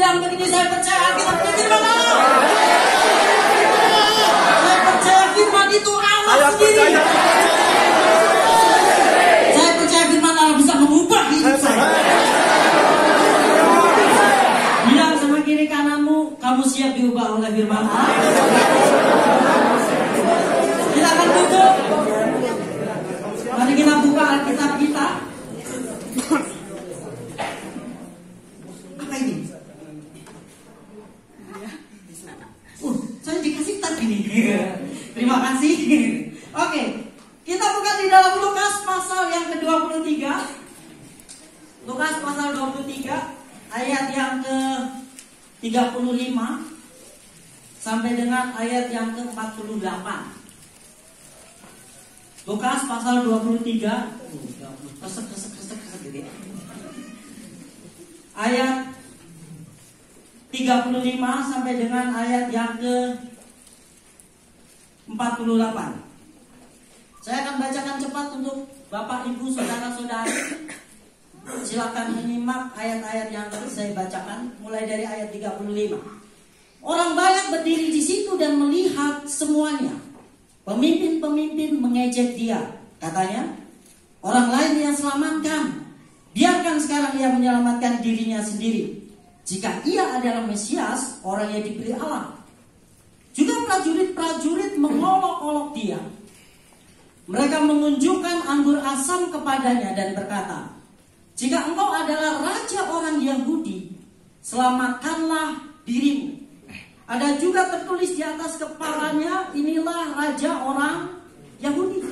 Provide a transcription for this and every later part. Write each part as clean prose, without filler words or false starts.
bilang begini, saya percaya Alkitab itu firman Allah. Saya percaya firman itu Allah sendiri. Saya percaya firman Allah bisa mengubah hidup saya. Bilang sama kiri kananmu, kamu siap diubah oleh firman Allah. Kita akan tutup. Mari kita buka Alkitab kita. Apa ini? Saya dikasih tab ini. Terima kasih. Oke, kita buka di dalam Lukas pasal yang ke-23. Lukas pasal 23 ayat yang ke-35 sampai dengan ayat yang ke-48. Lukas pasal 23 kesek gitu ya. Ayat 35 sampai dengan ayat yang ke-48. Saya akan bacakan cepat untuk Bapak, Ibu, Saudara-saudari. Silakan menyimak ayat-ayat yang saya bacakan mulai dari ayat 35. Orang banyak berdiri di situ dan melihat semuanya. Pemimpin-pemimpin mengejek dia. Katanya, orang lain yang selamatkan. Biarkan sekarang ia menyelamatkan dirinya sendiri. Jika ia adalah Mesias, orang yang dipilih Allah. Juga prajurit-prajurit mengolok-olok dia. Mereka menunjukkan anggur asam kepadanya dan berkata, jika engkau adalah raja orang Yahudi, selamatkanlah dirimu. Ada juga tertulis di atas kepalanya, inilah raja orang Yahudi.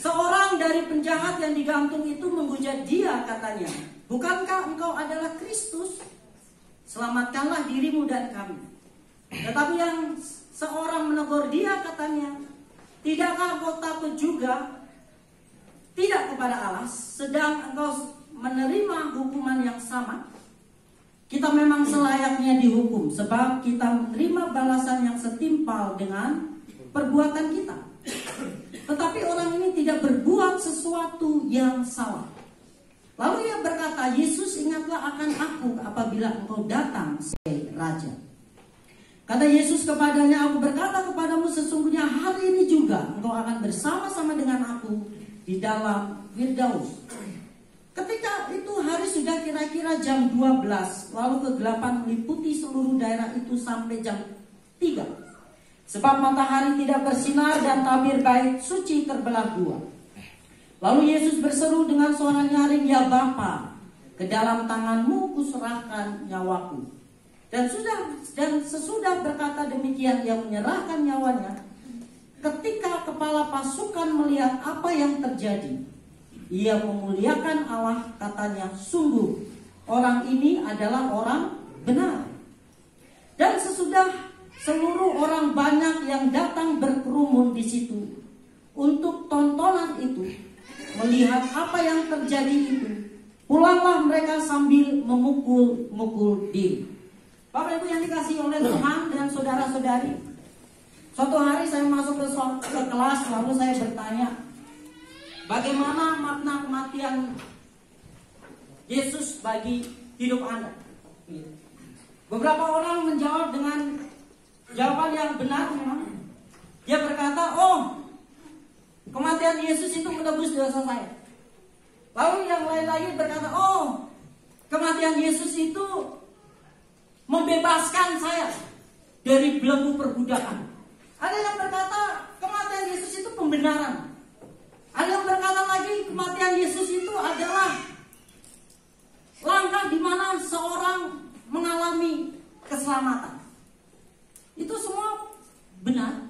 Seorang dari penjahat yang digantung itu menghujat dia, katanya, bukankah engkau adalah Kristus? Selamatkanlah dirimu dan kami. Tetapi yang seorang menegur dia, katanya, tidakkah engkau takut juga? Tidak kepada Allah, sedang engkau menerima hukuman yang sama? Kita memang selayaknya dihukum, sebab kita menerima balasan yang setimpal dengan perbuatan kita. Tetapi orang ini tidak berbuat sesuatu yang salah. Lalu ia berkata, Yesus, ingatlah akan aku apabila engkau datang sebagai raja. Kata Yesus kepadanya, aku berkata kepadamu, sesungguhnya hari ini juga engkau akan bersama-sama dengan aku di dalam Firdaus. Ketika itu hari sudah kira-kira jam 12, lalu kegelapan meliputi seluruh daerah itu sampai jam 3. Sebab matahari tidak bersinar dan tabir bait suci terbelah dua. Lalu Yesus berseru dengan suara nyaring, ya Bapa, ke dalam tanganmu kuserahkan nyawaku. Dan sesudah berkata demikian, ia menyerahkan nyawanya. Ketika kepala pasukan melihat apa yang terjadi, ia memuliakan Allah, katanya, sungguh orang ini adalah orang benar. Dan sesudah seluruh orang banyak yang datang berkerumun di situ untuk tontonan itu, melihat apa yang terjadi itu, pulanglah mereka sambil memukul-mukul diri. Bapak Ibu yang dikasihi oleh Tuhan dan saudara-saudari, suatu hari saya masuk ke kelas, lalu saya bertanya, bagaimana makna kematian Yesus bagi hidup Anda? Beberapa orang menjawab dengan jawaban yang benar memang. Dia berkata, oh, kematian Yesus itu menebus dosa saya. Lalu yang lain lagi berkata, oh, kematian Yesus itu membebaskan saya dari belenggu perbudakan. Ada yang berkata, kematian Yesus itu pembenaran. Ada yang berkata lagi, kematian Yesus itu adalah langkah di mana seorang mengalami keselamatan. Itu semua benar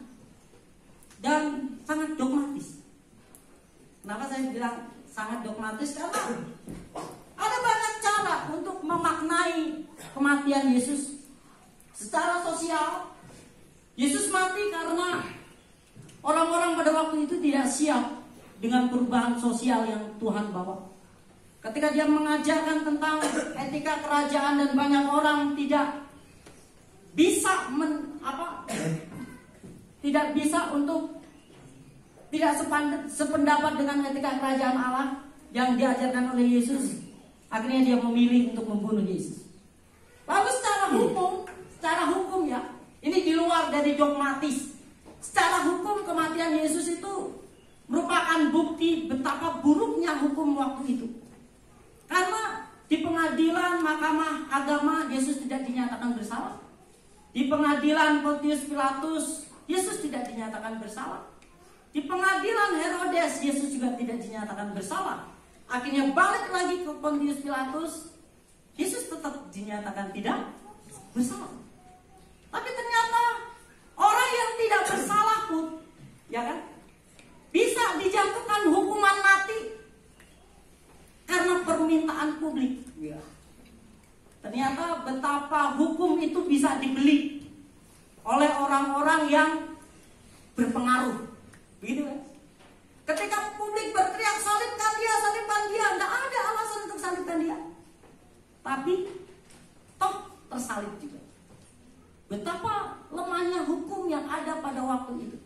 dan sangat dogmatis. Kenapa saya bilang sangat dogmatis? Karena ada banyak cara untuk memaknai kematian Yesus. Secara sosial, Yesus mati karena orang-orang pada waktu itu tidak siap dengan perubahan sosial yang Tuhan bawa. Ketika dia mengajarkan tentang etika kerajaan dan banyak orang tidak bisa tidak sependapat dengan etika kerajaan Allah yang diajarkan oleh Yesus, akhirnya dia memilih untuk membunuh Yesus. Lalu secara hukum ya, ini di luar dari dogmatis. Secara hukum kematian Yesus itu merupakan bukti betapa buruknya hukum waktu itu. Karena di pengadilan mahkamah agama Yesus tidak dinyatakan bersalah. Di pengadilan Pontius Pilatus Yesus tidak dinyatakan bersalah. Di pengadilan Herodes Yesus juga tidak dinyatakan bersalah. Akhirnya balik lagi ke Pontius Pilatus, Yesus tetap dinyatakan tidak bersalah. Tapi ternyata orang yang tidak bersalah pun, ya kan, bisa dijatuhkan hukuman mati karena permintaan publik. Ya. Ternyata betapa hukum itu bisa dibeli oleh orang-orang yang berpengaruh, begitu kan? Ketika publik berteriak salibkan dia, nggak ada alasan untuk salibkan dia. Tapi toh tersalib juga. Betapa lemahnya hukum yang ada pada waktu itu.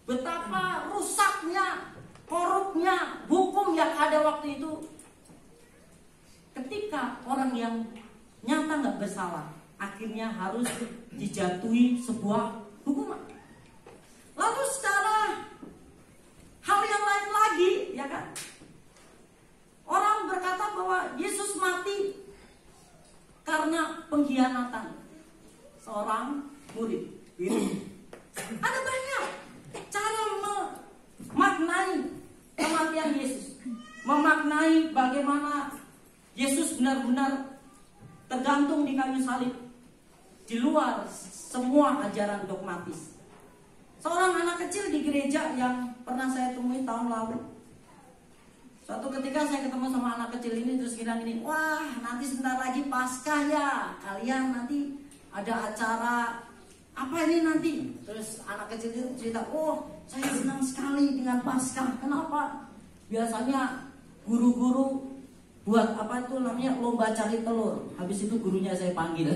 Betapa rusaknya, korupnya hukum yang ada waktu itu. Ketika orang yang nyata nggak bersalah, akhirnya harus dijatuhi sebuah hukuman. Lalu secara hal yang lain lagi, ya kan? Orang berkata bahwa Yesus mati karena pengkhianatan seorang murid. Ada banyak cara memaknai kematian Yesus, memaknai bagaimana Yesus benar-benar tergantung di kayu salib, di luar semua ajaran dogmatis. Seorang anak kecil di gereja yang pernah saya temui tahun lalu, suatu ketika saya ketemu sama anak kecil ini, terus bilang gini, wah nanti sebentar lagi Paskah ya, kalian nanti ada acara apa ini nanti? Terus anak kecil itu cerita, oh saya senang sekali dengan Paskah. Kenapa? Biasanya guru-guru buat apa itu namanya lomba cari telur. Habis itu gurunya saya panggil,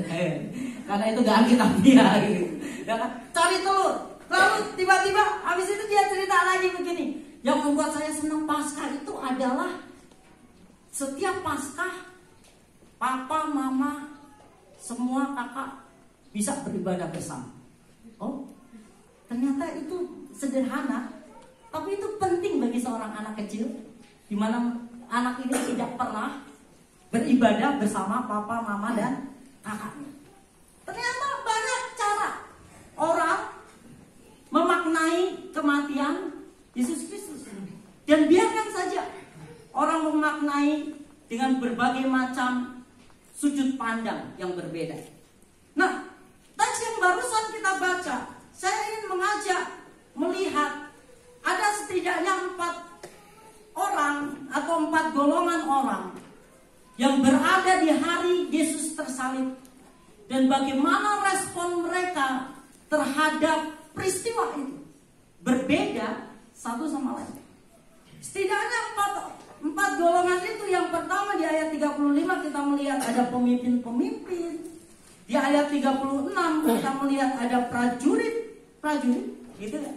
karena itu gak alkitabiah gitu. Ya kan? Cari telur. Lalu tiba-tiba habis itu dia cerita lagi begini, yang membuat saya senang Paskah itu adalah setiap Paskah papa, mama, semua kakak bisa beribadah bersama. Oh, ternyata itu sederhana, tapi itu penting bagi seorang anak kecil, di mana anak ini tidak pernah beribadah bersama papa, mama, dan kakaknya. Ternyata banyak cara orang memaknai kematian Yesus Kristus. Dan biarkan saja orang memaknai dengan berbagai macam sudut pandang yang berbeda. Nah, teks yang barusan kita baca, saya ingin mengajak melihat ada setidaknya 4 orang atau 4 golongan orang yang berada di hari Yesus tersalib, dan bagaimana respon mereka terhadap peristiwa itu berbeda satu sama lain. Setidaknya 4 golongan itu. Yang pertama di ayat 35 kita melihat ada pemimpin-pemimpin. Di ayat 36 kita melihat ada prajurit, gitu ya.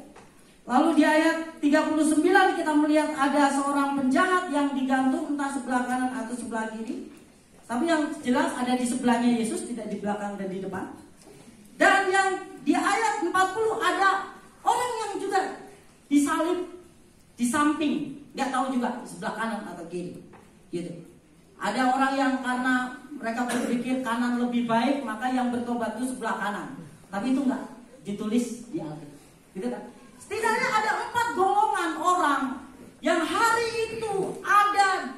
Lalu di ayat 39 kita melihat ada seorang penjahat yang digantung entah sebelah kanan atau sebelah kiri. Tapi yang jelas ada di sebelahnya Yesus, tidak di belakang dan di depan. Dan yang di ayat 40 ada orang yang juga disalib di samping, nggak tahu juga di sebelah kanan atau kiri, gitu. Ada orang yang karena mereka berpikir kanan lebih baik, maka yang bertobat itu sebelah kanan. Tapi itu nggak ditulis di Alkitab, gitu kan? Setidaknya ada 4 golongan orang yang hari itu ada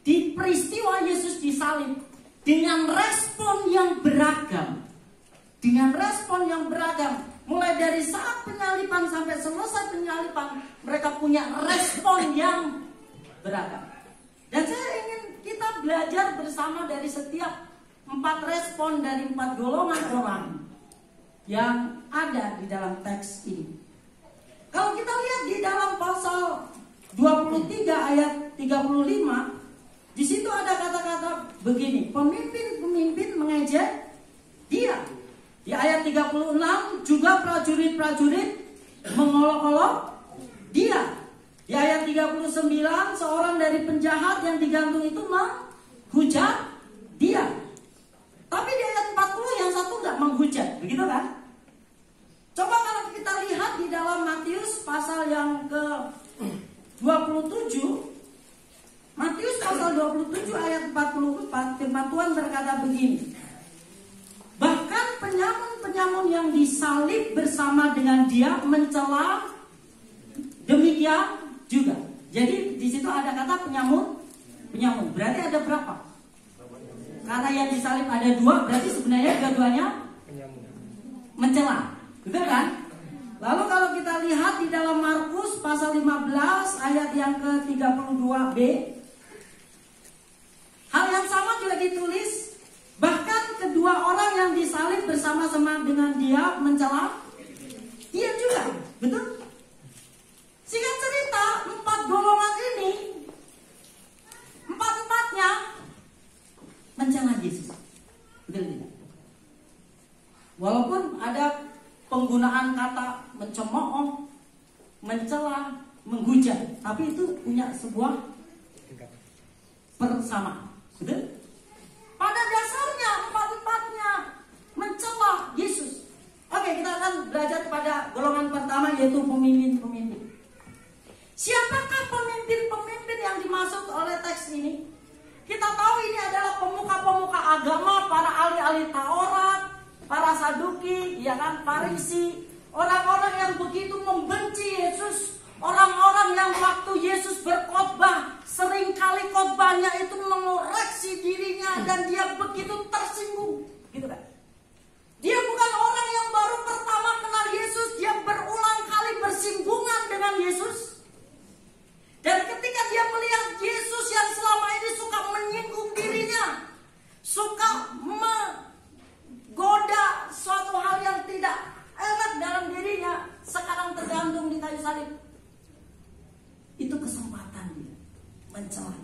di peristiwa Yesus disalib dengan respon yang beragam. Mulai dari saat penyaliban sampai selesai penyaliban, mereka punya respon yang beragam. Dan saya ingin kita belajar bersama dari setiap 4 respon dari 4 golongan orang yang ada di dalam teks ini. Kalau kita lihat di dalam pasal 23 ayat 35, di situ ada kata-kata begini, pemimpin-pemimpin mengejek dia. Di ayat 36 juga prajurit-prajurit mengolok-olok dia. Di ayat 39 seorang dari penjahat yang digantung itu menghujat dia. Tapi juga menghujat, begitu kan? Coba kalau kita lihat di dalam Matius pasal yang ke 27, Matius pasal 27 ayat 44, firman Tuhan berkata begini. Bahkan penyamun-penyamun yang disalib bersama dengan dia mencela demikian juga. Jadi di situ ada kata penyamun. Berarti ada berapa? Karena yang disalib ada 2, berarti sebenarnya dua-duanya mencela. Betul kan? Lalu kalau kita lihat di dalam Markus pasal 15 ayat yang ke-32b, hal yang sama juga ditulis. Bahkan kedua orang yang disalib bersama-sama dengan dia mencela dia juga. Betul? Singkat cerita, 4 golongan ini, 4-empatnya mencela Yesus. Betul tidak? Walaupun ada penggunaan kata mencemooh, mencela, menghujat, tapi itu punya sebuah persamaan. Betul? Pada dasarnya 4-empatnya mencela Yesus. Oke, kita akan belajar pada golongan pertama, yaitu pemimpin-pemimpin. Siapakah pemimpin-pemimpin yang dimaksud oleh teks ini? Kita tahu ini adalah pemuka-pemuka agama, para ahli-ahli Taurat, para Saduki, ya kan, Farisi, orang-orang yang begitu membenci Yesus, orang-orang yang waktu Yesus berkhotbah, seringkali khotbahnya itu mengoreksi dirinya dan dia begitu tersinggung, gitu kan? Dia bukan orang yang baru pertama kenal Yesus, dia berulang kali bersinggungan dengan Yesus. Dan ketika dia melihat Yesus yang selama ini suka menyinggung dirinya, suka menggoda suatu hal yang tidak enak dalam dirinya, sekarang tergantung di kayu salib. Itu kesempatan dia mencela.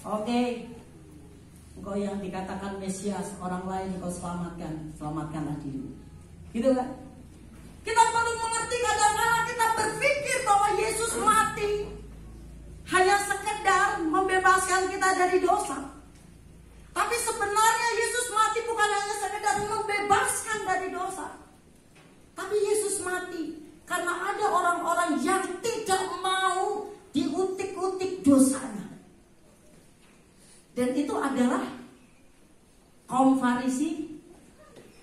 Oke, engkau yang dikatakan Mesias, orang lain engkau selamatkanlah dirimu. Gitu kan? Kita perlu mengerti, kadang-kadang kita berpikir bahwa Yesus mati hanya sekedar membebaskan kita dari dosa. Tapi sebenarnya Yesus mati bukan hanya sekedar membebaskan dari dosa. Tapi Yesus mati karena ada orang-orang yang tidak mau diutik-utik dosanya. Dan itu adalah kaum Farisi,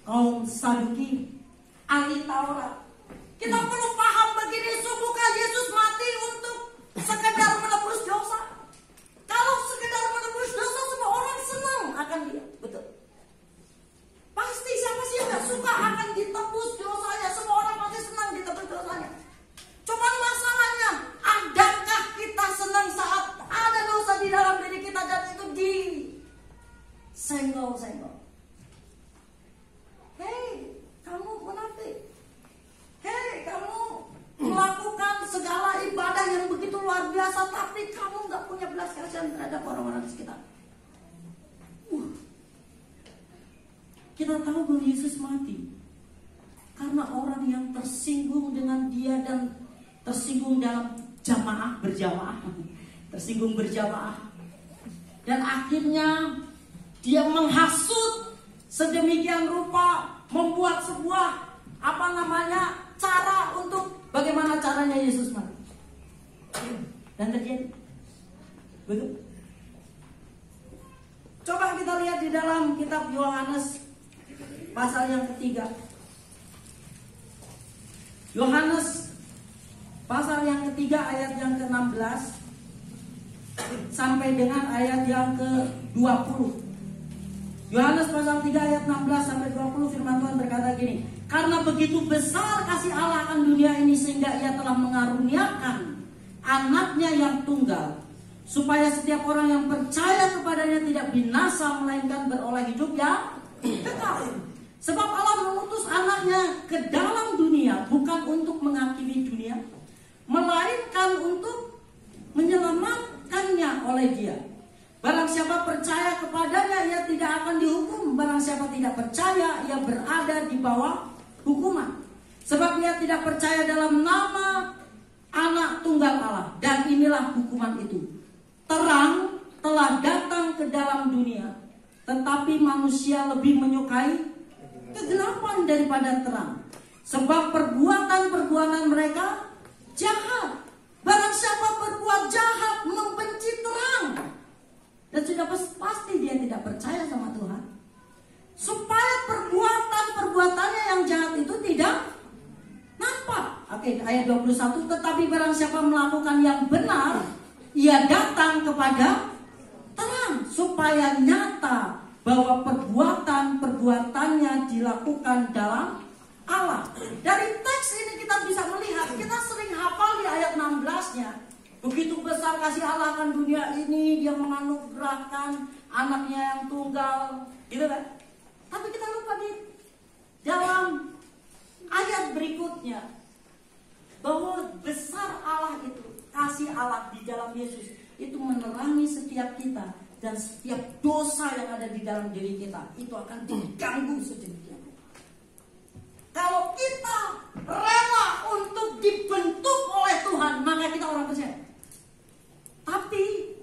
kaum Saduki, ahli Taurat. Kita perlu paham begini, sungguhkah Yesus mati untuk sekedar menebus dosa? Kalau sekedar menebus dosa, semua orang senang akan dia, betul. Pasti siapa sih yang gak suka akan ditebus dosanya? Semua orang pasti senang ditebus dosanya. Cuman masalahnya, adakah kita senang saat ada dosa di dalam diri kita dan itu disenggol-senggol? Hei, kamu munafik. Hei, kamu melakukan segala ibadah yang begitu luar biasa, tapi kamu gak punya belas kasihan terhadap orang-orang di sekitar. Kita tahu bahwa Yesus mati karena orang yang tersinggung dengan dia dan tersinggung dalam berjamaah, tersinggung berjamaah, dan akhirnya dia menghasut sedemikian rupa, membuat sebuah cara untuk bagaimana caranya Yesus mati. Dan terjadi. Betul? Coba kita lihat di dalam kitab Yohanes pasal yang ketiga. Yohanes pasal yang ketiga ayat yang ke-16 sampai dengan ayat yang ke-20. Yohanes pasal 3 ayat 16 sampai 20, firman Tuhan berkata gini. Karena begitu besar kasih Allah akan dunia ini sehingga ia telah mengaruniakan anaknya yang tunggal, supaya setiap orang yang percaya kepadanya tidak binasa melainkan beroleh hidup yang kekal. Sebab Allah mengutus anaknya ke dalam dunia bukan untuk menghakimi dunia, melainkan untuk menyelamatkannya oleh dia. Barang siapa percaya kepadanya, ia tidak akan dihukum. Barang siapa tidak percaya, ia berada di bawah hukuman. Sebab ia tidak percaya dalam nama Anak Tunggal Allah. Dan inilah hukuman itu. Terang telah datang ke dalam dunia, tetapi manusia lebih menyukai kegelapan daripada terang. Sebab perbuatan-perbuatan mereka jahat. Barang siapa berbuat jahat membenci terang, dan sudah pasti dia tidak percaya sama Tuhan. Supaya perbuatan-perbuatannya yang jahat itu tidak nampak. Oke, ayat 21. Tetapi barang siapa melakukan yang benar, ia datang kepada terang, supaya nyata bahwa perbuatan-perbuatannya dilakukan dalam Allah. Dari teks ini kita bisa melihat, kita sering hafal di ayat 16-nya. Begitu besar kasih Allah akan dunia ini, dia menganugerahkan anaknya yang tunggal, gitu kan? Tapi kita lupa di dalam ayat berikutnya bahwa besar Allah itu, kasih Allah di dalam Yesus itu menerangi setiap kita, dan setiap dosa yang ada di dalam diri kita itu akan diganggu sedemikian. Kalau kita rela untuk dibentuk oleh Tuhan, maka kita orang percaya. Tapi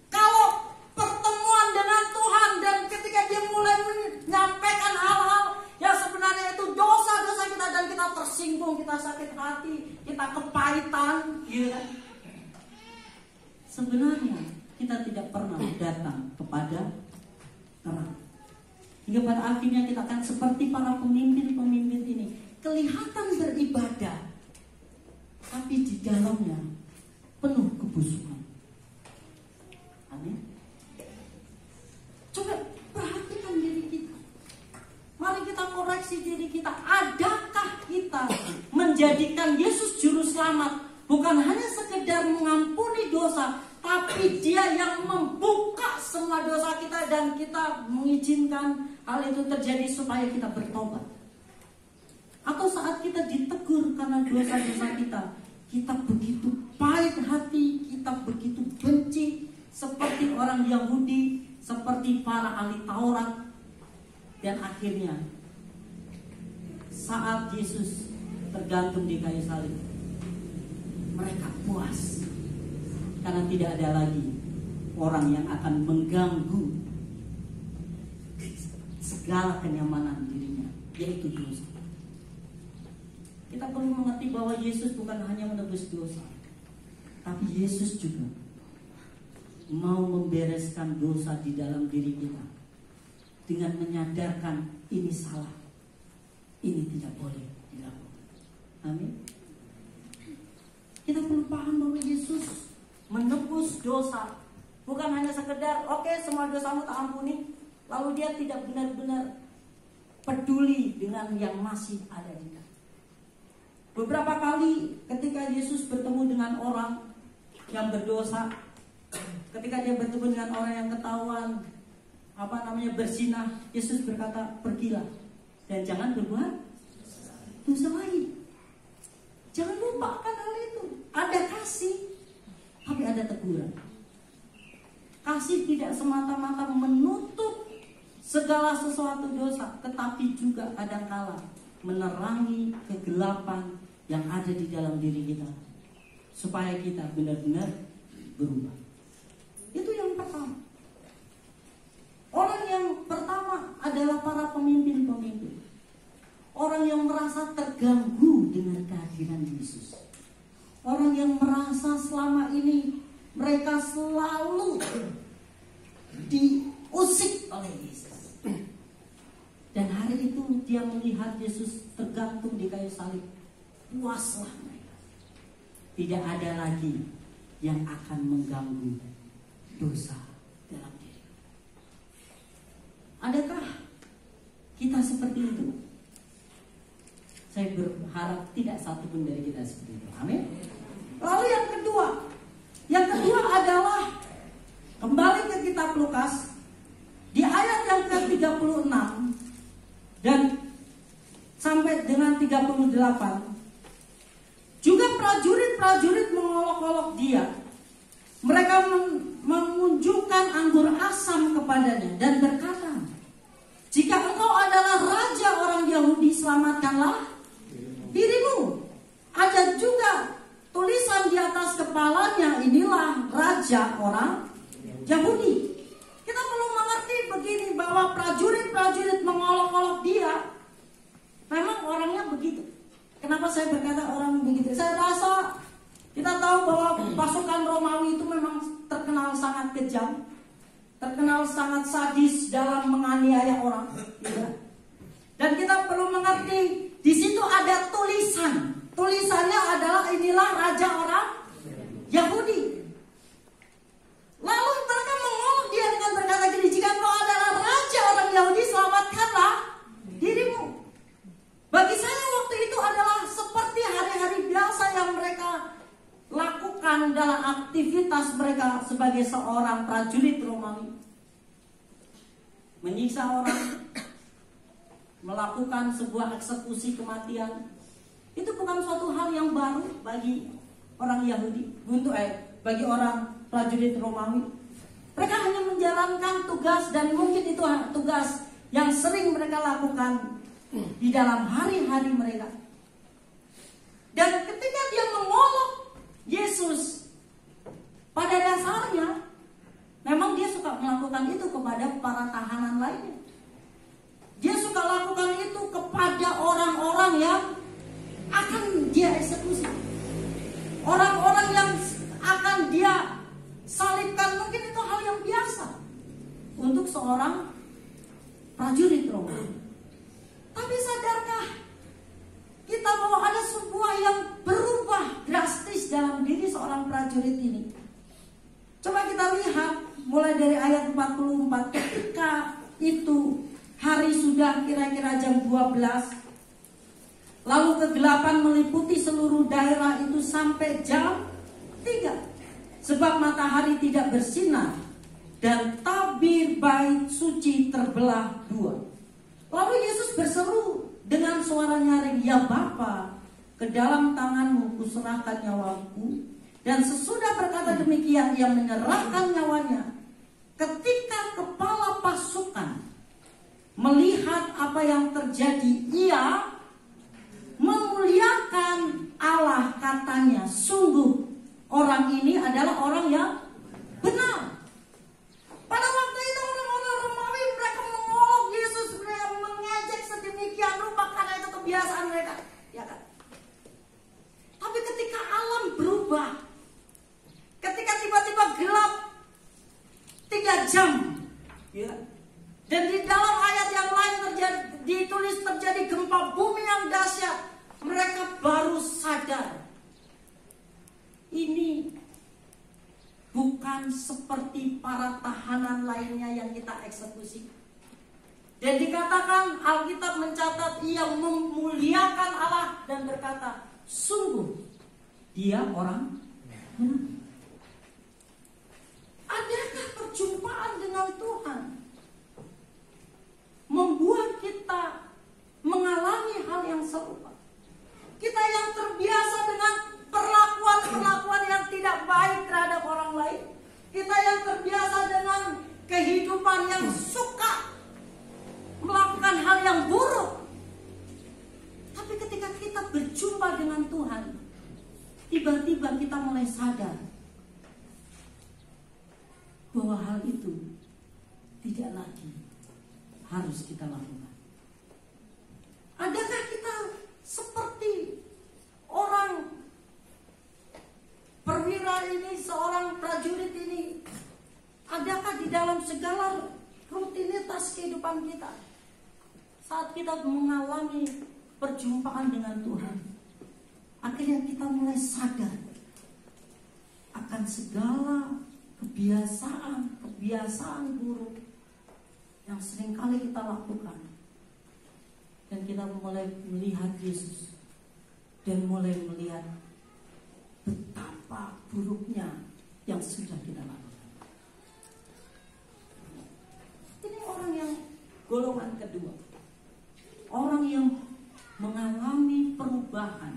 kalau pertemuan dengan Tuhan dan ketika dia mulai menyampaikan hal-hal yang sebenarnya itu dosa-dosa kita, dan kita tersinggung, kita sakit hati, kita kepahitan, gitu kan? Sebenarnya kita tidak pernah datang kepada terang. Hingga pada akhirnya kita akan seperti para pemimpin-pemimpin ini, kelihatan beribadah, tapi di dalamnya penuh kebusukan. Amin. Coba perhatikan diri kita. Mari kita koreksi diri kita. Adakah kita menjadikan Yesus juru selamat bukan hanya sekedar mengampuni dosa, tapi dia yang membuka semua dosa kita, dan kita mengizinkan hal itu terjadi supaya kita bertobat. Atau saat kita ditegur karena dosa-dosa kita begitu pahit hati, kita begitu benci, seperti orang Yahudi, seperti para ahli Taurat. Dan akhirnya saat Yesus tergantung di kayu salib, mereka puas karena tidak ada lagi orang yang akan mengganggu segala kenyamanan dirinya, yaitu dosa. Kita perlu mengerti bahwa Yesus bukan hanya menebus dosa, tapi Yesus juga mau membereskan dosa di dalam diri kita dengan menyadarkan ini salah, ini tidak boleh dilakukan. Amin. Kita perlu paham bahwa Yesus menebus dosa bukan hanya sekedar oke, semua dosamu tak ampuni, lalu dia tidak benar-benar peduli dengan yang masih ada di dalam. Beberapa kali ketika Yesus bertemu dengan orang yang berdosa, ketika dia bertemu dengan orang yang ketahuan berzinah, Yesus berkata, pergilah dan jangan berbuat dosa lagi. Jangan lupakan hal itu. Ada kasih, tapi ada teguran. Kasih tidak semata-mata menutup segala sesuatu dosa, tetapi juga kadang-kala menerangi kegelapan yang ada di dalam diri kita, supaya kita benar-benar berubah. Itu yang pertama. Orang yang pertama adalah para pemimpin-pemimpin. Orang yang merasa terganggu dengan kehadiran Yesus. Orang yang merasa selama ini mereka selalu diusik oleh Yesus. Dan hari itu dia melihat Yesus tergantung di kayu salib. Puaslah mereka. Tidak ada lagi yang akan mengganggu dosa dalam diri. Adakah kita seperti itu? Saya berharap tidak satu pun dari kita seperti itu. Amin. Lalu yang kedua adalah kembali ke kitab Lukas di ayat yang ke-36 dan sampai dengan 38. Juga prajurit-prajurit mengolok-olok dia. Mereka menunjukkan anggur asam kepadanya dan berkata, jika engkau adalah raja orang Yahudi, selamatkanlah dirimu. Ada juga tulisan di atas kepalanya, inilah raja orang Yahudi. Kita perlu mengerti begini, bahwa prajurit-prajurit mengolok-olok dia orangnya begitu. Kenapa saya berkata orang begitu? Saya rasa kita tahu bahwa pasukan Romawi itu memang terkenal sangat kejam, terkenal sangat sadis dalam menganiaya orang. Ya. Dan kita perlu mengerti, di situ ada tulisan. Tulisannya adalah inilah raja orang Yahudi. Lalu mereka mengolok dia dengan berkata gini, jika kau adalah raja orang Yahudi, selamatkanlah dirimu. Bagi saya waktu itu adalah seperti hari-hari biasa yang mereka lakukan dalam aktivitas mereka sebagai seorang prajurit Romawi. Menyiksa orang, melakukan sebuah eksekusi kematian, itu bukan suatu hal yang baru bagi orang Yahudi, bagi orang prajurit Romawi. Mereka hanya menjalankan tugas, dan mungkin itu tugas yang sering mereka lakukan di dalam hari-hari mereka. Dan ketika dia mengolok Yesus, pada dasarnya memang dia suka melakukan itu kepada para tahanan lainnya. Dia suka lakukan itu kepada orang-orang yang akan dia eksekusi, orang-orang yang akan dia salibkan. Mungkin itu hal yang biasa untuk seorang prajurit Romawi. Tapi sadarkah kita bahwa ada sebuah yang berubah drastis dalam diri seorang prajurit ini? Coba kita lihat mulai dari ayat 44. Ketika itu hari sudah kira-kira jam 12, lalu kegelapan meliputi seluruh daerah itu sampai jam 3, sebab matahari tidak bersinar dan tabir bait suci terbelah 2. Lalu Yesus berseru dengan suara nyaring, "Ya Bapa, ke dalam tanganmu kuserahkan nyawaku." Dan sesudah berkata demikian, ia menyerahkan nyawanya. Ketika kepala pasukan melihat apa yang terjadi, ia memuliakan Allah, katanya, "Sungguh orang ini adalah orang yang benar." Pada waktu itu orang-orang Romawi mereka mengolok Yesus, mereka mengejek sedemikian rupa karena itu kebiasaan mereka, ya kan? Tapi ketika alam berubah, ketika tiba-tiba gelap 3 jam, ya, dan di dalam ayat yang lain ditulis terjadi gempa bumi yang dahsyat, mereka baru sadar ini bukan seperti para tahanan lainnya yang kita eksekusi. Dan dikatakan, Alkitab mencatat, ia memuliakan Allah dan berkata, "Sungguh dia orang benar." Adakah perjumpaan dengan Tuhan membuat kita mengalami hal yang serupa? Kita yang terbiasa dengan perlakuan-perlakuan yang tidak baik terhadap orang lain, kita yang terbiasa dengan kehidupan yang suka melakukan hal yang buruk. Tapi ketika kita berjumpa dengan Tuhan, tiba-tiba kita mulai sadar bahwa hal itu tidak lagi harus kita lakukan. Adakah kita seperti orang perwira ini, seorang prajurit ini? Adakah di dalam segala rutinitas kehidupan kita, saat kita mengalami perjumpaan dengan Tuhan, akhirnya kita mulai sadar akan segala kebiasaan buruk yang seringkali kita lakukan, dan kita mulai melihat Yesus dan mulai melihat betapa buruknya yang sudah kita lakukan. Ini orang yang golongan kedua, orang yang mengalami perubahan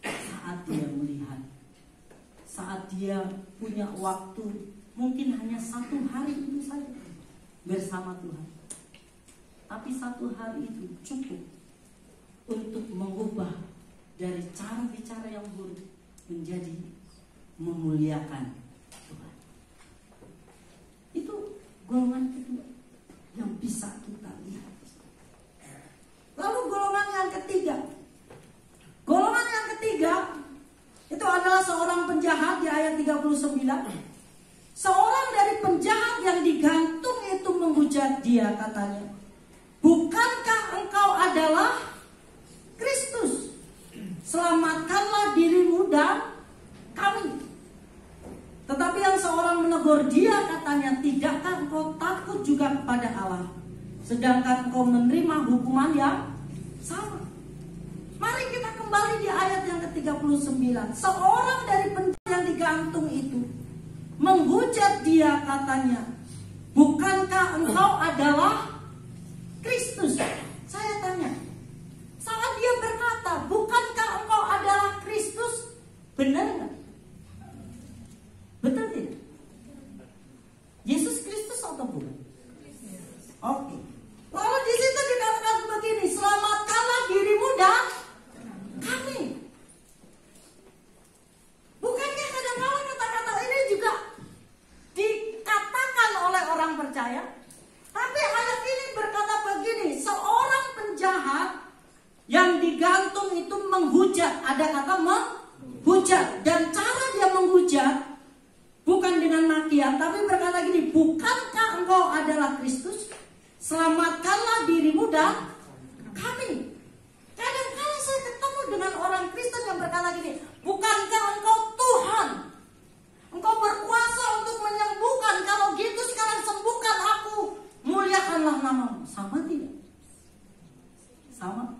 saat dia melihat, saat dia punya waktu mungkin hanya 1 hari itu saja bersama Tuhan, tapi 1 hari itu cukup untuk mengubah dari cara bicara yang buruk menjadi memuliakan Tuhan. Itu golongan kedua yang bisa kita lihat. Lalu bilang, seorang dari penjahat yang digantung itu menghujat dia, katanya, bukankah engkau adalah Kristus? Selamatkanlah dirimu dan kami. Tetapi yang seorang menegur dia, katanya, tidakkah engkau takut juga kepada Allah, sedangkan engkau menerima hukuman yang sama? Mari kita kembali di ayat yang ke-39. Seorang dari penjahat yang digantung itu menghujat dia, katanya, bukankah engkau adalah Kristus? Saya tanya, saat dia berkata, bukankah engkau adalah Kristus, benar nggak? Betul tidak? Yesus Kristus atau bukan? Oke. Lalu di situ dikatakan begini, selamatkanlah dirimu dan kami. Bukannya kadang-kadang kata-kata ini juga dikatakan oleh orang percaya? Tapi ayat ini berkata begini, seorang penjahat yang digantung itu menghujat. Ada kata menghujat. Dan cara dia menghujat bukan dengan makian, tapi berkata gini, bukankah engkau adalah Kristus? Selamatkanlah dirimu dan kami. Kadang-kadang saya ketemu dengan orang Kristen yang berkata gini, bukankah engkau Tuhan? Engkau berkuasa untuk menyembuhkan. Kalau gitu sekarang sembuhkan aku, muliakanlah namamu. Sama tidak? Sama.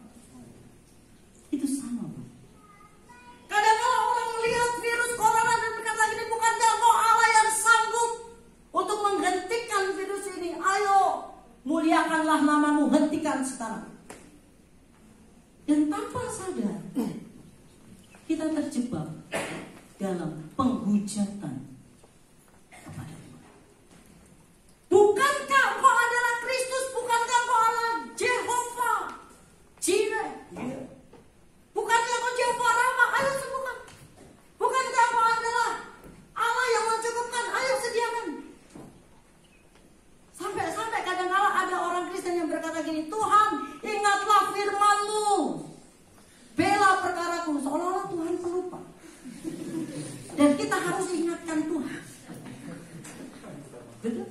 Itu sama. Kadang-kadang orang melihat virus corona dan berkata gini, bukankah engkau Allah yang sanggup untuk menghentikan virus ini? Ayo, muliakanlah namamu, hentikan sekarang. Dan tanpa sadar, kita terjebak dalam penghujatan kepada Tuhan. Bukankah engkau adalah Kristus? Bukankah engkau adalah Jehovah Jireh? Bukankah engkau Jehovah Rama? Ayo sembuhkan. Bukankah engkau adalah Allah yang mencukupkan? Ayo sediakan. Sampai kadang-kadang ada orang Kristen yang berkata gini, Tuhan, ingatlah firman-Mu, bela perkaraku. Seolah-olah Tuhan pelupa. Dan kita harus ingatkan Tuhan. Betul?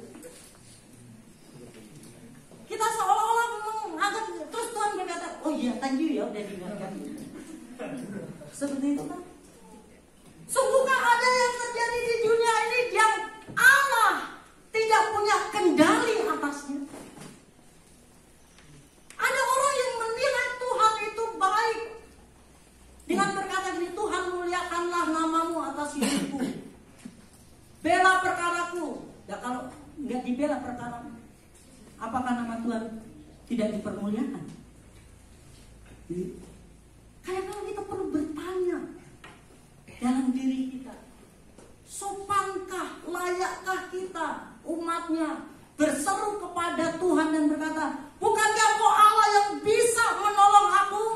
Kita seolah-olah menganggap, terus Tuhan berkata, oh iya, thank you ya, udah diingatkan. Seperti itu kan? Sungguhkah ada yang terjadi di dunia ini yang Allah tidak punya kendali atasnya? Ada orang yang menilai Tuhan itu baik dengan berkata gini, Tuhan muliakanlah namamu atas hidupku, bela perkaraku. Ya kalau nggak dibela perkara, apakah nama Tuhan tidak dipermuliakan? Kadang-kadang kita perlu bertanya dalam diri kita, sopankah, layakkah kita umatnya berseru kepada Tuhan dan berkata, bukankah engkau Allah yang bisa menolong aku?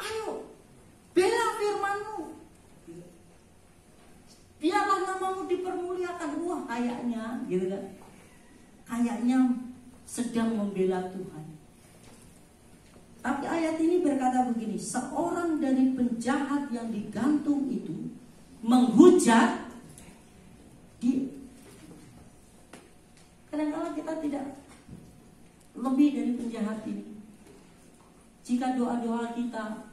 Ayo, bela firman-Mu, biarlah namamu dipermuliakan. Wah, kayaknya gitu kan, kayaknya sedang membela Tuhan. Tapi ayat ini berkata begini, seorang dari penjahat yang digantung itu menghujat dia. Kadang-kadang kita tidak lebih dari penjahat ini. Jika doa-doa kita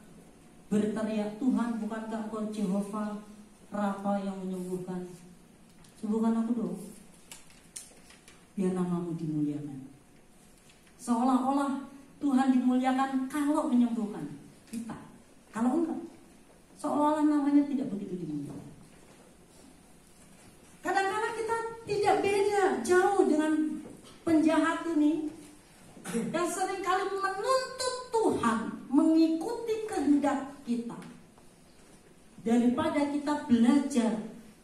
berteriak, Tuhan, bukankah engkau Jehovah Rafa yang menyembuhkan? Sembuhkan aku dong, biar namamu dimuliakan. Seolah-olah Tuhan dimuliakan kalau menyembuhkan kita. Kalau enggak, seolah-olah namanya tidak begitu dimuliakan. Kadang-kadang kita tidak beda jauh dengan penjahat ini yang seringkali menuntut Tuhan mengikuti kehendak kita daripada kita belajar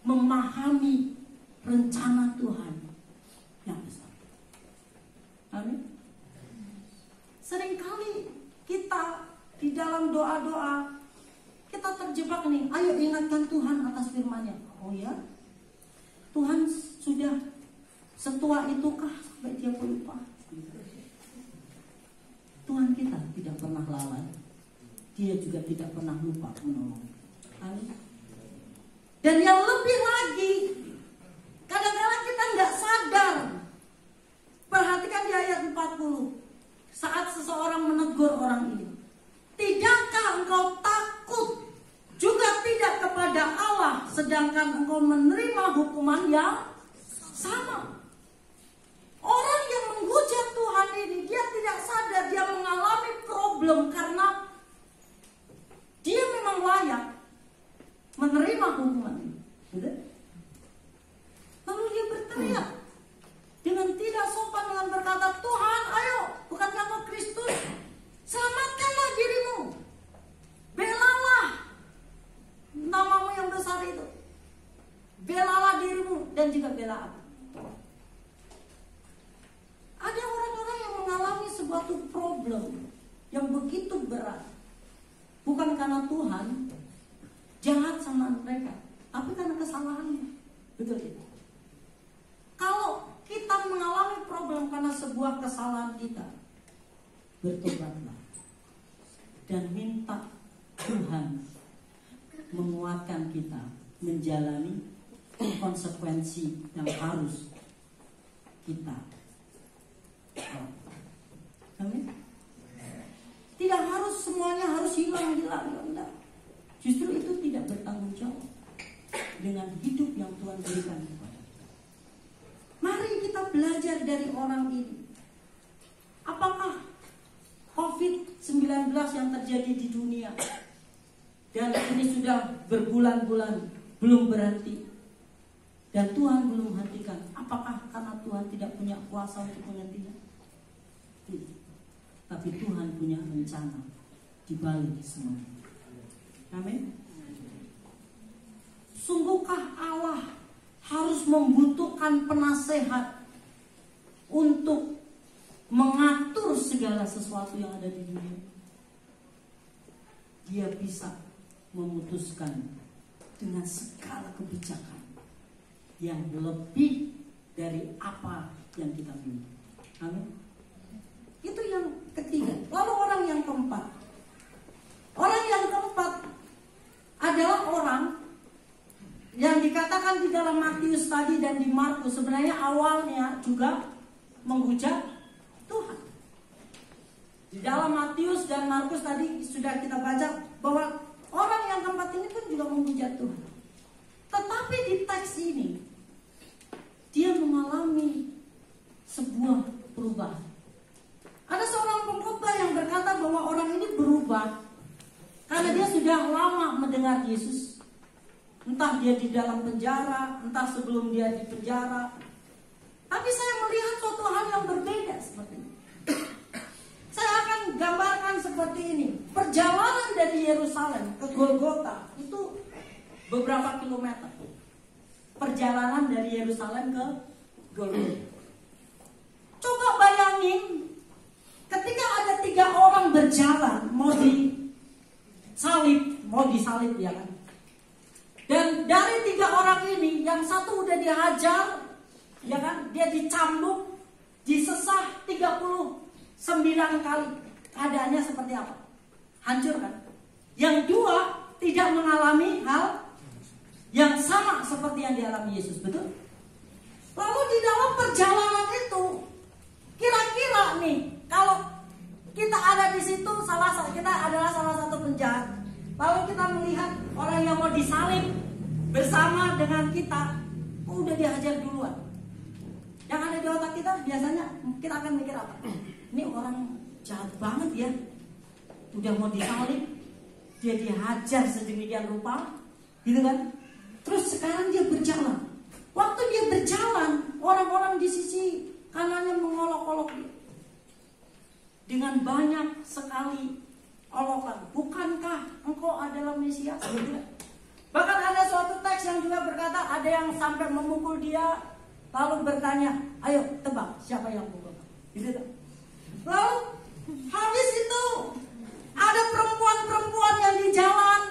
memahami rencana Tuhan yang besar. Amin. Seringkali kita di dalam doa-doa kita terjebak nih, ayo ingatkan Tuhan atas firman-Nya. Oh ya, Tuhan sudah setua itukah sampai dia lupa? Tuhan kita tidak pernah lalai, Dia juga tidak pernah lupa menolong. Amin. Dan yang lebih lagi, kadang-kadang kita nggak sadar. Perhatikan di ayat 40. Saat seseorang menegur orang ini, tidakkah engkau takut juga tidak kepada Allah, sedangkan engkau menerima hukuman yang sama? Orang yang menghujat Tuhan ini, dia tidak sadar dia mengalami problem karena dia memang layak menerima hukuman ini. Lalu dia berteriak dengan tidak sopan dengan berkata, Tuhan, ayo, bukankah engkau Kristus? Selamatkanlah dirimu. Belalah namamu yang besar itu. Belalah dirimu dan juga bela aku. Ada orang-orang yang mengalami suatu problem yang begitu berat. Bukan karena Tuhan jahat sama mereka, tapi karena kesalahannya. Betul itu. Kalau kita mengalami problem karena sebuah kesalahan kita, bertobatlah dan minta Tuhan menguatkan kita menjalani konsekuensi yang harus kita. Amin. Tidak harus semuanya harus hilang. Enggak. Justru itu tidak bertanggung jawab dengan hidup yang Tuhan berikan kepada kita. Mari kita belajar dari orang ini. Apakah COVID-19 yang terjadi di dunia dan ini sudah berbulan-bulan belum berhenti dan Tuhan belum hentikan, apakah karena Tuhan tidak punya kuasa untuk menghentikan? Tidak. Tapi Tuhan punya rencana di balik semua. Amin. Sungguhkah Allah harus membutuhkan penasehat untuk mengatur segala sesuatu yang ada di dunia? Dia bisa memutuskan dengan segala kebijakan yang lebih dari apa yang kita miliki. Amin. Itu yang ketiga. Lalu orang yang keempat. Orang yang keempat adalah orang yang dikatakan di dalam Matius tadi dan di Markus, sebenarnya awalnya juga menghujat Tuhan. Di dalam Matius dan Markus tadi sudah kita baca bahwa orang yang keempat ini pun juga menghujat Tuhan. Tetapi di teks ini dia mengalami sebuah perubahan. Ada seorang pengkhotbah yang berkata bahwa orang ini berubah karena dia sudah lama mendengar Yesus. Entah dia di dalam penjara, entah sebelum dia di penjara. Tapi saya melihat suatu hal yang berbeda seperti ini. Saya akan gambarkan seperti ini. Perjalanan dari Yerusalem ke Golgota itu beberapa kilometer. Perjalanan dari Yerusalem ke Golgota. Coba bayangin ketika ada 3 orang berjalan mau disalib ya kan. Dan dari 3 orang ini, yang satu udah dihajar, ya kan, dia dicambuk, disesah 39 kali. Keadaannya seperti apa? Hancur kan? Yang 2 tidak mengalami hal yang sama seperti yang dialami Yesus, betul? Lalu di dalam perjalanan itu, kira-kira nih, kalau kita ada di situ, kita adalah salah satu penjahat. Lalu kita melihat orang yang mau disalib bersama dengan kita, udah dihajar duluan. Yang ada di otak kita biasanya kita akan mikir apa? Ini orang jahat banget ya. Udah mau disalib, dia dihajar sedemikian rupa, gitu kan? Terus sekarang dia berjalan. Waktu dia berjalan, orang-orang di sisi kanannya mengolok-olok dia dengan banyak sekali olokan. Bukankah engkau adalah Mesias? Bahkan ada suatu teks yang juga berkata ada yang sampai memukul dia, lalu bertanya, ayo tebak siapa yang pukul? Gitu. Lalu habis itu ada perempuan-perempuan yang di jalan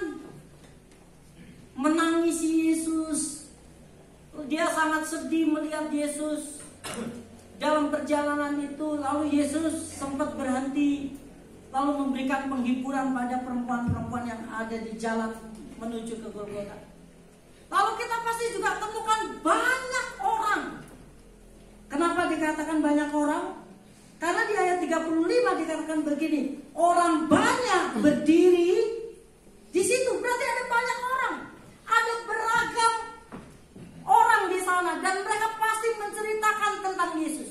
menangisi Yesus. Dia sangat sedih melihat Yesus dalam perjalanan itu. Lalu Yesus sempat berhenti, lalu memberikan penghiburan pada perempuan-perempuan yang ada di jalan menuju ke Golgota. Lalu kita pasti juga temukan banyak orang. Kenapa dikatakan banyak orang? Karena di ayat 35 dikatakan begini, orang banyak berdiri di situ, berarti ada banyak orang. Ada beragam orang di sana dan mereka pasti menceritakan tentang Yesus.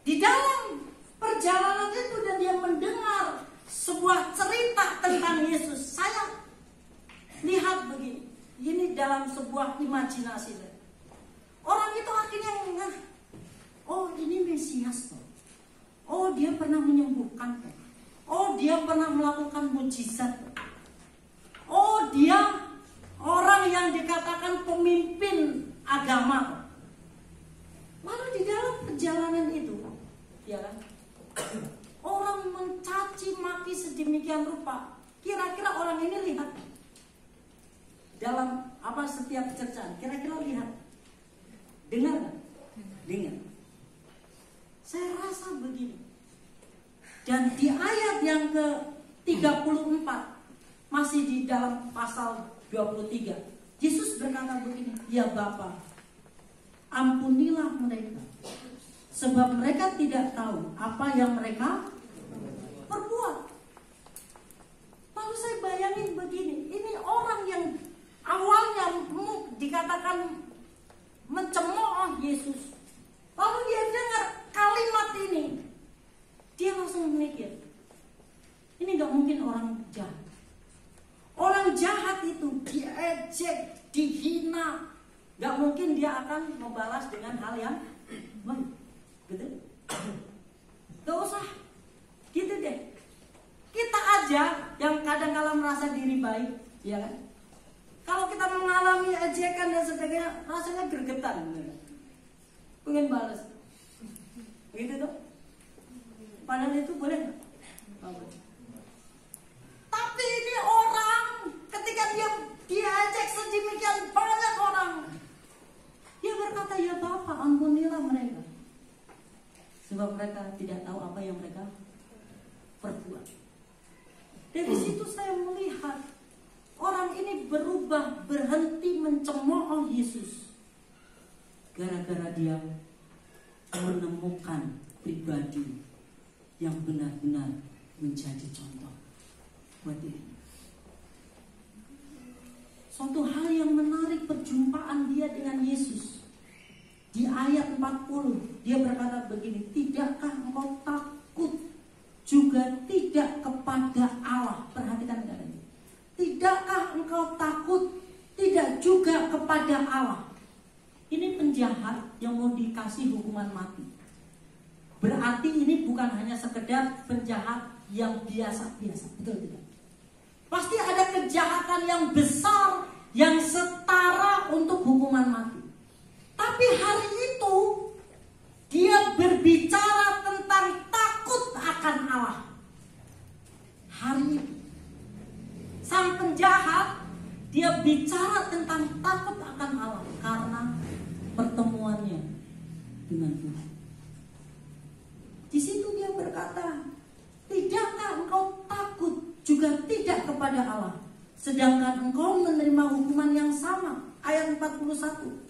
Di dalam perjalanan itu dan dia mendengar sebuah cerita tentang Yesus. Saya lihat begini, ini dalam sebuah imajinasi. Orang itu akhirnya ngeh, oh ini Mesias toh. Oh dia pernah menyembuhkan toh. Oh dia pernah melakukan mujizat. Oh dia orang yang dikatakan pemimpin agama. Lalu di dalam perjalanan itu, ya kan, orang mencaci maki sedemikian rupa. Kira-kira orang ini lihat dalam setiap cercaan, kira-kira lihat, dengar nggak? Dengar. Saya rasa begini. Dan di ayat yang ke-34 masih di dalam pasal 23, Yesus berkata begini, ya Bapa, ampunilah mereka, sebab mereka tidak tahu apa yang mereka perbuat. Lalu saya bayangin begini, ini orang yang awalnya dikatakan mencemooh Yesus, lalu dia dengar kalimat ini, dia langsung mikir, ini gak mungkin orang jahat. Orang jahat itu diejek, dihina, gak mungkin dia akan membalas dengan hal yang baik, gitu? Gak usah, gitu deh. Kita aja yang kadang-kala merasa diri baik, ya kan? Kalau kita mengalami ejekan dan sebagainya, rasanya gergetan, bener. Pengen balas, gitu tuh. Padahal itu boleh nggak? Tapi ini orang ketika dia diajak sedemikian banyak orang, dia berkata, ya Bapa, ampunilah mereka, sebab mereka tidak tahu apa yang mereka perbuat. Dari situ saya melihat orang ini berubah, berhenti mencemooh Yesus gara-gara dia menemukan pribadi yang benar-benar menjadi contoh buat dirinya. Suatu hal yang menarik perjumpaan dia dengan Yesus. Di ayat 40 dia berkata begini, tidakkah engkau takut juga tidak kepada Allah? Perhatikan kata ini, tidakkah engkau takut tidak juga kepada Allah? Ini penjahat yang mau dikasih hukuman mati. Berarti ini bukan hanya sekedar penjahat yang biasa-biasa, betul tidak? Pasti ada kejahatan yang besar yang setara untuk hukuman mati. Tapi hari itu dia berbicara tentang takut akan Allah. Hari itu sang penjahat dia bicara tentang takut akan Allah karena pertemuannya dengan Tuhan. Di situ dia berkata, tidakkah engkau takut juga tidak kepada Allah, sedangkan engkau menerima hukuman yang sama? Ayat 41,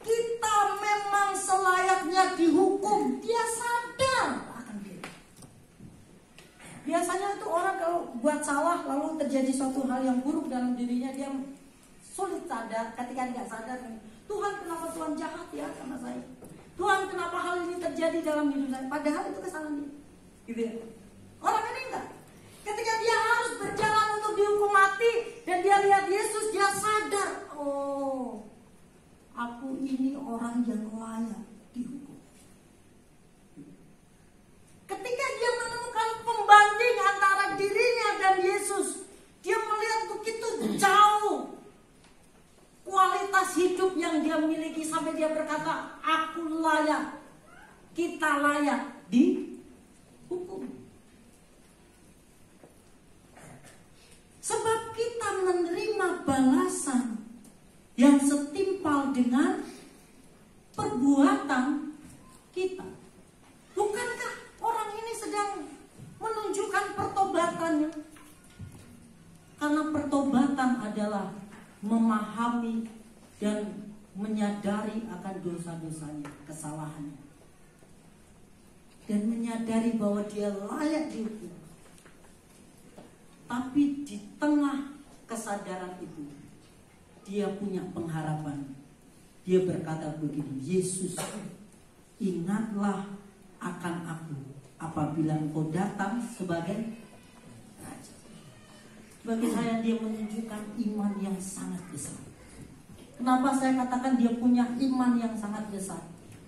kita memang selayaknya dihukum. Dia sadar akan diri. Biasanya itu orang kalau buat salah lalu terjadi suatu hal yang buruk dalam dirinya, dia sulit sadar. Ketika tidak sadar, Tuhan, kenapa Tuhan jahat ya sama saya? Tuhan, kenapa hal ini terjadi dalam hidup saya? Padahal itu kesalahan dia, gitu ya. Orang ini enggak. Ketika dia harus berjalan untuk dihukum mati dan dia lihat Yesus, dia sadar, oh, aku ini orang yang layak dihukum. Ketika dia menemukan pembanding antara dirinya dan Yesus, dia melihat begitu jauh kualitas hidup yang dia miliki sampai dia berkata, aku layak, kita layak dihukum. Sebab kita menerima balasan yang setimpal dengan perbuatan kita. Bukankah orang ini sedang menunjukkan pertobatannya? Karena pertobatan adalah memahami dan menyadari akan dosa-dosanya, kesalahannya, dan menyadari bahwa dia layak dihukum. Tapi di tengah kesadaran itu, dia punya pengharapan. Dia berkata begini, Yesus, ingatlah akan aku apabila engkau datang sebagai Raja. Bagi saya dia menunjukkan iman yang sangat besar. Kenapa saya katakan dia punya iman yang sangat besar?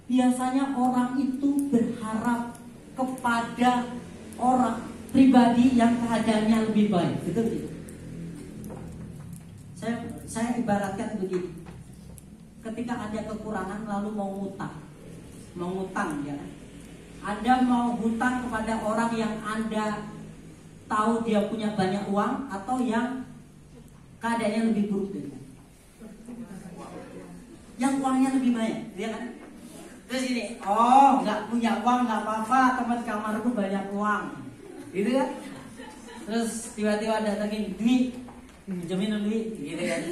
Biasanya orang itu berharap kepada orang pribadi yang keadaannya lebih baik, betul tidak? Saya ibaratkan begini. Ketika ada kekurangan lalu mau ngutang ya. Anda mau hutang kepada orang yang Anda tahu dia punya banyak uang atau yang keadaannya lebih buruk dari Anda? Yang uangnya lebih banyak, ya kan? Terus ini, oh nggak punya uang nggak apa-apa, teman kamarku banyak uang, gitu kan? Terus tiba-tiba datangin duit, pinjemin duit, gitu kan?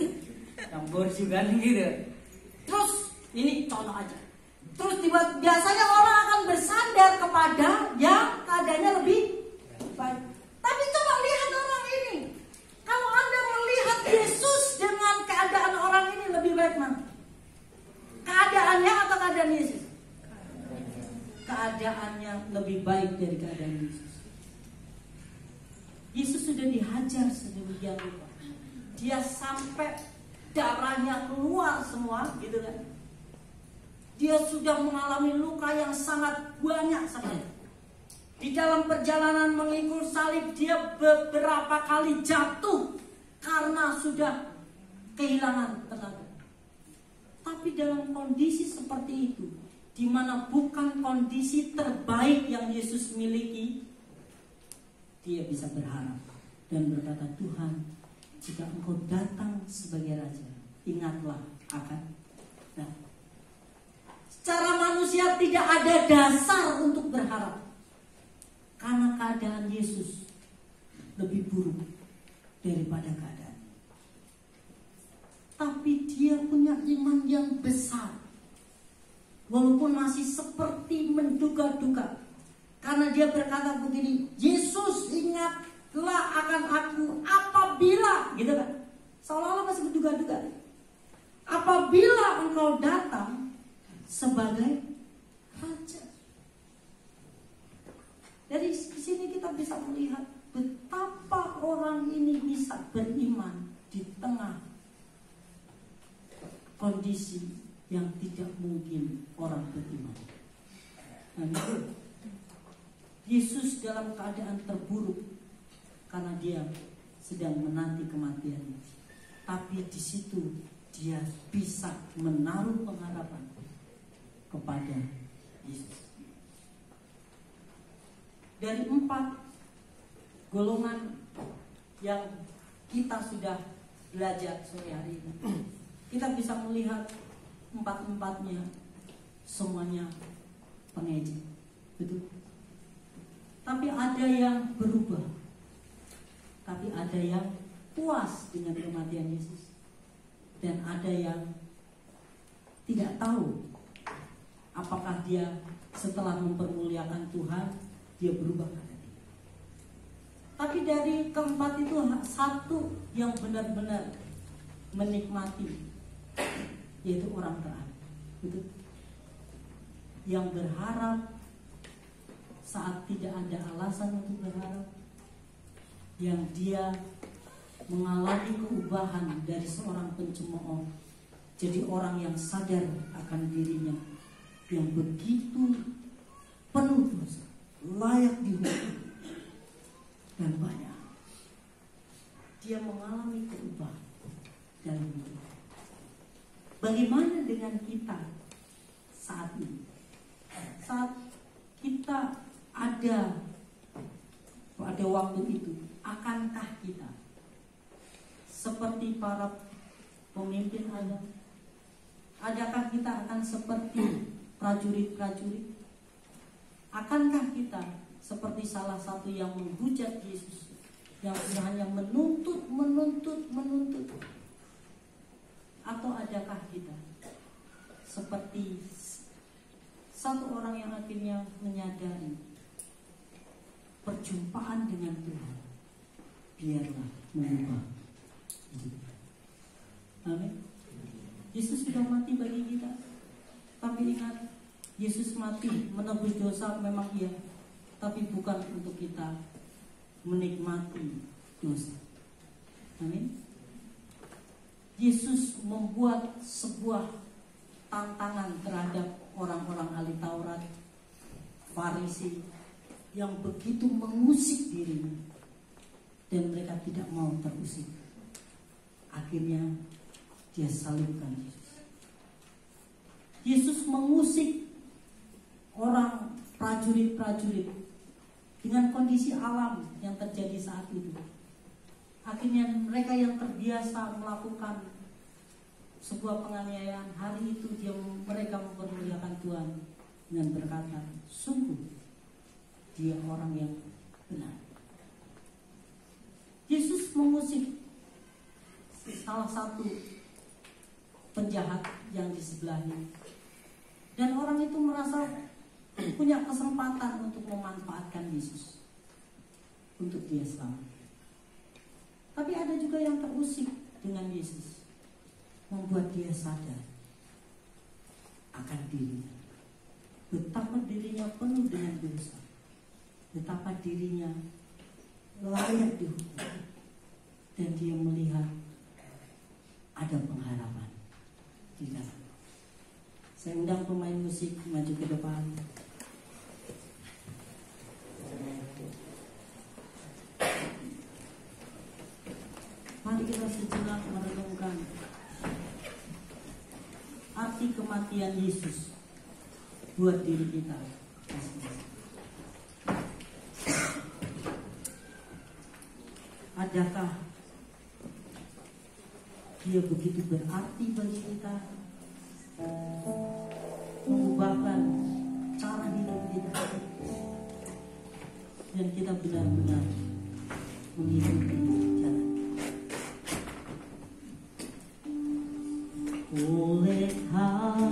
Yang boros juga gitu. Terus ini contoh aja. Terus biasanya orang akan bersandar kepada yang keadaannya lebih baik. Tapi coba lihat orang ini. Kalau Anda melihat Yesus dengan keadaan orang ini lebih baik mana? Keadaannya atau keadaan Yesus? Keadaannya lebih baik dari keadaan Yesus. Yesus sudah dihajar sedemikian rupa. Dia sampai darahnya keluar semua, gitu kan? Dia sudah mengalami luka yang sangat banyak sekali. Di dalam perjalanan mengikul salib dia beberapa kali jatuh karena sudah kehilangan tenaga. Tapi dalam kondisi seperti itu, di mana bukan kondisi terbaik yang Yesus miliki, dia bisa berharap dan berkata, Tuhan, jika engkau datang sebagai Raja, ingatlah akan. Nah, secara manusia tidak ada dasar untuk berharap, karena keadaan Yesus lebih buruk daripada keadaan. Tapi dia punya iman yang besar, walaupun masih seperti menduga-duga, karena dia berkata begini, Yesus ingatlah akan aku apabila, gitu kan? Seolah-olah masih menduga-duga. Apabila engkau datang sebagai Raja. Dari sini kita bisa melihat betapa orang ini bisa beriman di tengah kondisi yang tidak mungkin orang beriman. Nah, Yesus dalam keadaan terburuk karena dia sedang menanti kematiannya. Tapi di situ dia bisa menaruh pengharapan kepada Yesus. Dari 4 golongan yang kita sudah belajar sore hari ini, kita bisa melihat 4-empatnya semuanya pengejek, betul. Tapi ada yang berubah, tapi ada yang puas dengan kematian Yesus, dan ada yang tidak tahu apakah dia setelah mempermuliakan Tuhan dia berubah atau tidak. Tapi dari keempat itu satu yang benar-benar menikmati, yaitu orang taat, betul. Yang berharap saat tidak ada alasan untuk berharap, yang dia mengalami keubah dari seorang pencemooh jadi orang yang sadar akan dirinya, yang begitu penuh dosa, layak dihukum, dan banyak. Dia mengalami keubah dalam hidup. Bagaimana dengan kita saat ini? Saat kita ada pada waktu itu, akankah kita seperti para pemimpin Adam? Adakah kita akan seperti prajurit-prajurit? Akankah kita seperti salah satu yang menghujat Yesus, yang hanya menuntut, Atau adakah kita seperti satu orang yang akhirnya menyadari perjumpaan dengan Tuhan biarlah mengubah hidup. Amin. Yesus sudah mati bagi kita. Tapi ingat, Yesus mati menebus dosa memang iya, tapi bukan untuk kita menikmati dosa. Amin. Yesus membuat sebuah tantangan terhadap orang-orang ahli Taurat, Farisi, yang begitu mengusik dirinya, dan mereka tidak mau terusik. Akhirnya dia salibkan Yesus. Yesus mengusik orang prajurit-prajurit dengan kondisi alam yang terjadi saat itu. Akhirnya mereka yang terbiasa melakukan sebuah penganiayaan, hari itu mereka mempermuliakan Tuhan dengan berkata, sungguh dia orang yang benar. Yesus mengusik salah satu penjahat yang di sebelahnya, dan orang itu merasa punya kesempatan untuk memanfaatkan Yesus untuk dia selamat. Tapi ada juga yang terusik dengan Yesus, membuat dia sadar akan dirinya, betapa dirinya penuh dengan dosa, betapa dirinya layak dihukum, dan dia melihat ada pengharapan di dalam. Saya undang pemain musik maju ke depan. Mari kita sejenak merenungkan arti kematian Yesus buat diri kita. Adakah dia begitu berarti bagi kita, mengubahkan cara hidup kita, dan kita benar-benar mengikuti jalan. Oleh karena